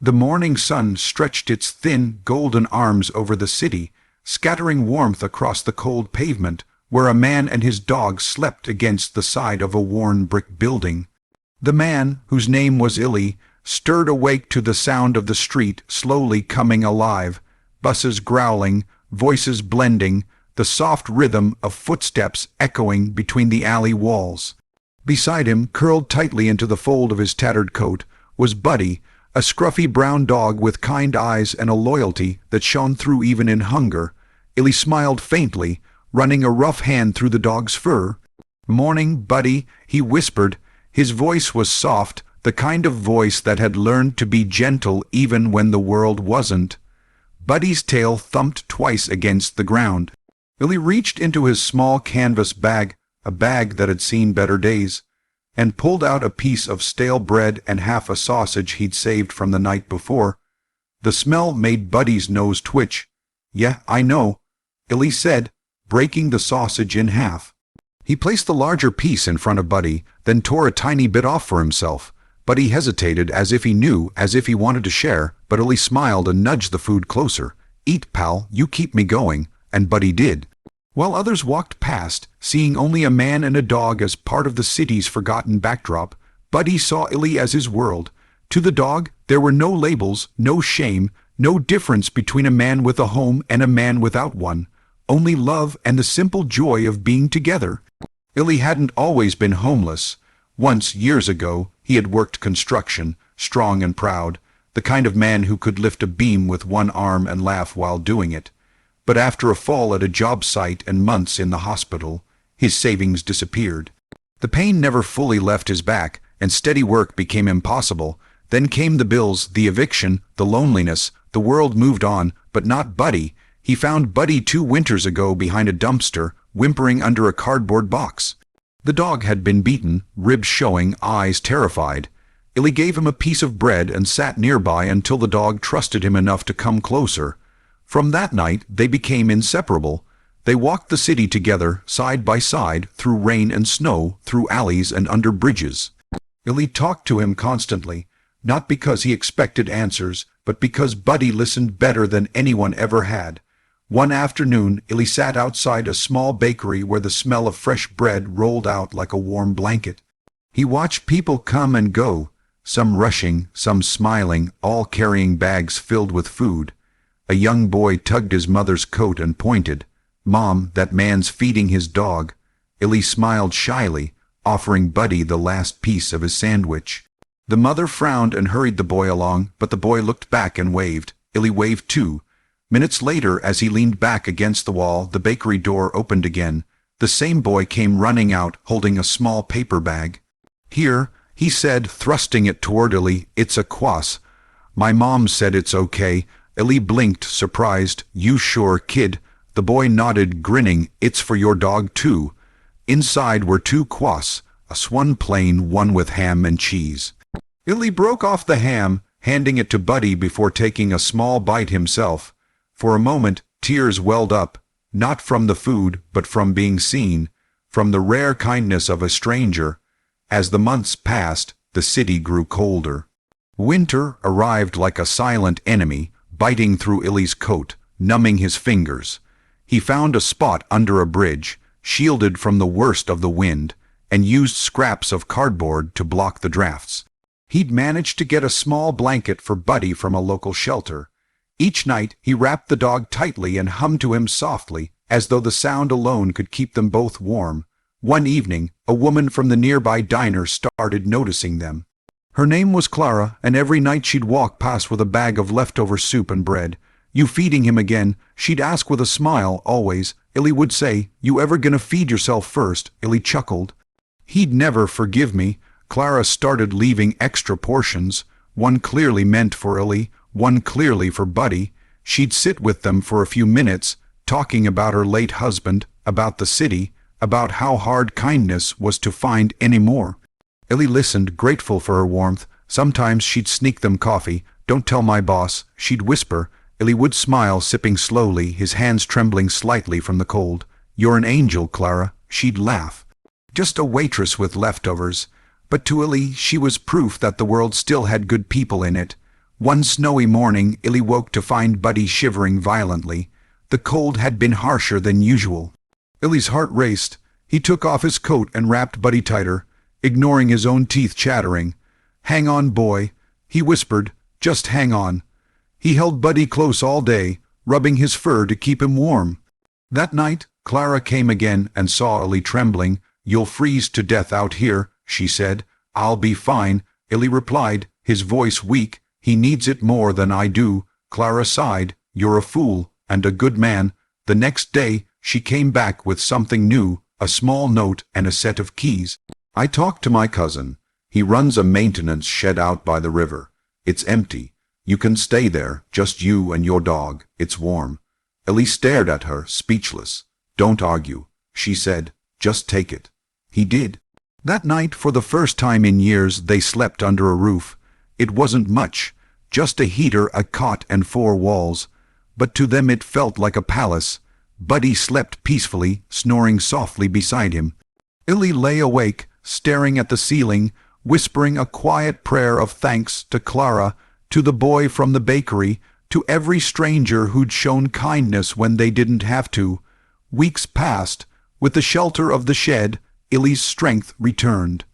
The morning sun stretched its thin, golden arms over the city, scattering warmth across the cold pavement, where a man and his dog slept against the side of a worn brick building. The man, whose name was Illy, stirred awake to the sound of the street slowly coming alive, buses growling, voices blending, the soft rhythm of footsteps echoing between the alley walls. Beside him, curled tightly into the fold of his tattered coat, was Buddy, a scruffy brown dog with kind eyes and a loyalty that shone through even in hunger. Illy smiled faintly, running a rough hand through the dog's fur. "Morning, Buddy," he whispered. His voice was soft, the kind of voice that had learned to be gentle even when the world wasn't. Buddy's tail thumped twice against the ground. Illy reached into his small canvas bag, a bag that had seen better days, and pulled out a piece of stale bread and half a sausage he'd saved from the night before. The smell made Buddy's nose twitch. "Yeah, I know," Illy said, breaking the sausage in half. He placed the larger piece in front of Buddy, then tore a tiny bit off for himself. Buddy hesitated as if he knew, as if he wanted to share, but Illy smiled and nudged the food closer. "Eat, pal, you keep me going," and Buddy did. While others walked past, seeing only a man and a dog as part of the city's forgotten backdrop, Buddy saw Illy as his world. To the dog, there were no labels, no shame, no difference between a man with a home and a man without one. Only love and the simple joy of being together. Illy hadn't always been homeless. Once, years ago, he had worked construction, strong and proud, the kind of man who could lift a beam with one arm and laugh while doing it. But after a fall at a job site and months in the hospital, his savings disappeared. The pain never fully left his back, and steady work became impossible. Then came the bills, the eviction, the loneliness. The world moved on, but not Buddy. He found Buddy 2 winters ago behind a dumpster, whimpering under a cardboard box. The dog had been beaten, ribs showing, eyes terrified. Illy gave him a piece of bread and sat nearby until the dog trusted him enough to come closer. From that night, they became inseparable. They walked the city together, side by side, through rain and snow, through alleys and under bridges. Illy talked to him constantly, not because he expected answers, but because Buddy listened better than anyone ever had. One afternoon, Illy sat outside a small bakery where the smell of fresh bread rolled out like a warm blanket. He watched people come and go, some rushing, some smiling, all carrying bags filled with food. A young boy tugged his mother's coat and pointed. "Mom, that man's feeding his dog." Illy smiled shyly, offering Buddy the last piece of his sandwich. The mother frowned and hurried the boy along, but the boy looked back and waved. Illy waved too. Minutes later, as he leaned back against the wall, the bakery door opened again. The same boy came running out, holding a small paper bag. "Here," he said, thrusting it toward Illy. "It's a kwas. My mom said it's okay." Illy blinked, surprised. "You sure, kid?" The boy nodded, grinning. "It's for your dog, too." Inside were 2 kwas, one plain, one with ham and cheese. Illy broke off the ham, handing it to Buddy before taking a small bite himself. For a moment, tears welled up, not from the food, but from being seen, from the rare kindness of a stranger. As the months passed, the city grew colder. Winter arrived like a silent enemy, biting through Illy's coat, numbing his fingers. He found a spot under a bridge, shielded from the worst of the wind, and used scraps of cardboard to block the drafts. He'd managed to get a small blanket for Buddy from a local shelter. Each night he wrapped the dog tightly and hummed to him softly, as though the sound alone could keep them both warm. One evening, a woman from the nearby diner started noticing them. Her name was Clara, and every night she'd walk past with a bag of leftover soup and bread. "You feeding him again?" She'd ask with a smile, always. Illy would say, "You ever gonna feed yourself first?" Illy chuckled. He'd never forgive me. Clara started leaving extra portions, one clearly meant for Illy, one clearly for Buddy. She'd sit with them for a few minutes, talking about her late husband, about the city, about how hard kindness was to find any more. Illy listened, grateful for her warmth. Sometimes she'd sneak them coffee. "Don't tell my boss," she'd whisper. Illy would smile, sipping slowly, his hands trembling slightly from the cold. "You're an angel, Clara," she'd laugh. Just a waitress with leftovers. But to Illy she was proof that the world still had good people in it. One snowy morning, Illy woke to find Buddy shivering violently. The cold had been harsher than usual. Illy's heart raced. He took off his coat and wrapped Buddy tighter, ignoring his own teeth chattering. "Hang on, boy," he whispered. "Just hang on." He held Buddy close all day, rubbing his fur to keep him warm. That night, Clara came again and saw Illy trembling. "You'll freeze to death out here," she said. "I'll be fine," Illy replied, his voice weak. "He needs it more than I do." Clara sighed. "You're a fool, and a good man." The next day, she came back with something new, a small note and a set of keys. "I talked to my cousin. He runs a maintenance shed out by the river. It's empty. You can stay there, just you and your dog. It's warm." Illy stared at her, speechless. "Don't argue," she said. "Just take it." He did. That night, for the first time in years, they slept under a roof. It wasn't much, just a heater, a cot, and 4 walls. But to them it felt like a palace. Buddy slept peacefully, snoring softly beside him. Illy lay awake, staring at the ceiling, whispering a quiet prayer of thanks to Clara, to the boy from the bakery, to every stranger who'd shown kindness when they didn't have to. Weeks passed. With the shelter of the shed, Illy's strength returned.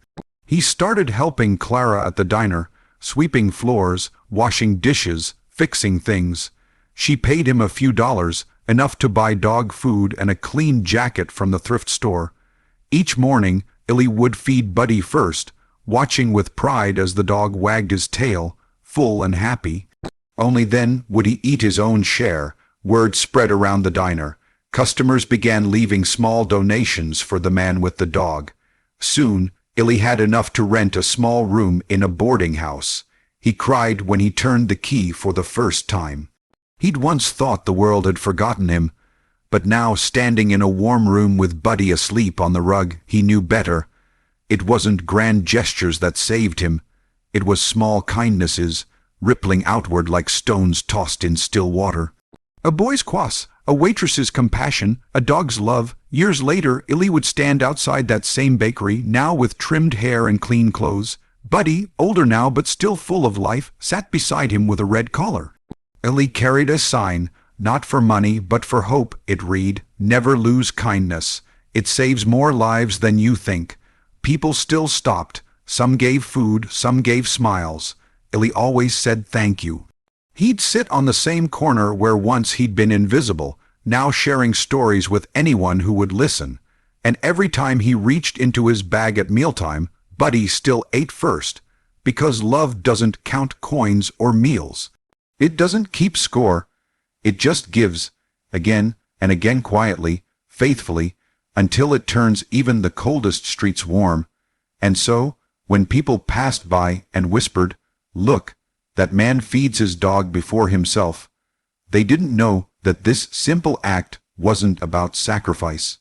He started helping Clara at the diner, sweeping floors, washing dishes, fixing things. She paid him a few dollars, enough to buy dog food and a clean jacket from the thrift store. Each morning, Illy would feed Buddy first, watching with pride as the dog wagged his tail, full and happy. Only then would he eat his own share. Word spread around the diner. Customers began leaving small donations for the man with the dog. Soon, Illy had enough to rent a small room in a boarding house. He cried when he turned the key for the first time. He'd once thought the world had forgotten him, but now, standing in a warm room with Buddy asleep on the rug, he knew better. It wasn't grand gestures that saved him. It was small kindnesses, rippling outward like stones tossed in still water. A boy's cross, a waitress's compassion, a dog's love. Years later, Illy would stand outside that same bakery, now with trimmed hair and clean clothes. Buddy, older now but still full of life, sat beside him with a red collar. Illy carried a sign, "Not for money, but for hope," it read. "Never lose kindness. It saves more lives than you think." People still stopped. Some gave food, some gave smiles. Illy always said thank you. He'd sit on the same corner where once he'd been invisible, now sharing stories with anyone who would listen. And every time he reached into his bag at mealtime, Buddy still ate first, because love doesn't count coins or meals. It doesn't keep score. It just gives, again and again, quietly, faithfully, until it turns even the coldest streets warm. And so, when people passed by and whispered, "Look, that man feeds his dog before himself," they didn't know that this simple act wasn't about sacrifice.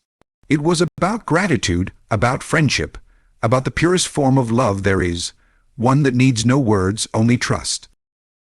It was about gratitude, about friendship, about the purest form of love there is, one that needs no words, only trust.